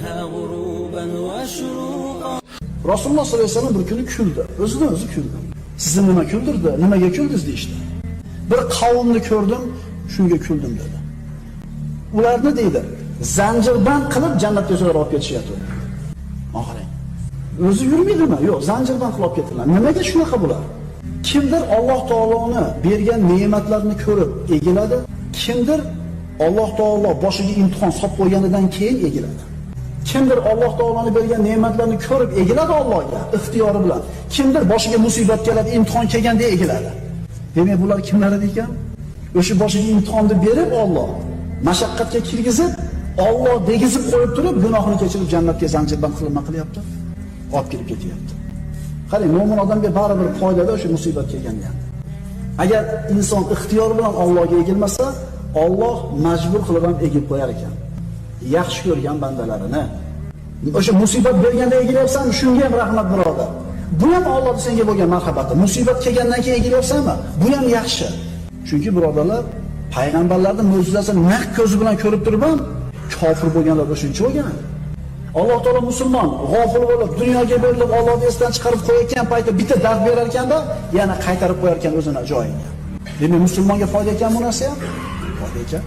منها غروبا وشروقا. Rasululloh sollallohu alayhi vasallam bir kuni kuldi. O'zidan o'zi kuldi. Sizni nima kuldirdi? Nimaga kuldingiz deydi. Bir qavmni ko'rdim, shunga kuldim dedi. Ularni deydi, zanjirband qilib jannatga o'zlari olib ketishyapti. Qarang. O'zi yurmaydimi? Yo'q, zanjirband qilib ketdilar. Nimaga shunaqa bular? Kimdir Alloh taoloni bergan ne'matlarini ko'rib egiladi, kimdir Alloh taolo boshiga imtihon solib qo'yganidan keyin egiladi. Kimdir Alloh taoloni bergan ne'matlarni ko'rib egiladi Allohga ixtiyori bilan. Kimdir boshiga musibat keladi, imtihon kelganda egiladi. Demak, bular kimlar ekan? O'sha boshiga imtihonni berib Alloh mashaqqatga kirgizib, Alloh degizib qo'yib turib, gunohini kechirib jannatga zanjirband qilib qilyapti. Olib kirib ketyapti. Qarang, mo'min odamga baribir foydada o'sha musibat kelganda ham. Agar inson ixtiyori bilan Allohga egilmasa, Alloh majbur qilib ham egib qo'yar ekan. Yaxshi ko'rgan bandalarini. O'sha musibat berganda egilyapsan, shunga ham rahmat birodar. Bu ham Alloh senga bo'lgan marhabati. Musibat kelgandan keyin egilyapsanmi? Bu ham yaxshi. Chunki birodarlar, payg'ambarlarning mo'jizasini naq ko'zi bilan ko'rib turib ham kofir bo'lganlar shuncha bo'lgan. Alloh taolo musulmon g'ofil bo'lib dunyoga berilib Allohni esdan chiqarib qo'yayotgan paytda bitta dard berar ekanda, yana qaytarib qo'yar ekan o'zini joyiga. Demak, musulmonga foyda ekan bu narsa ham? Foyda ekan.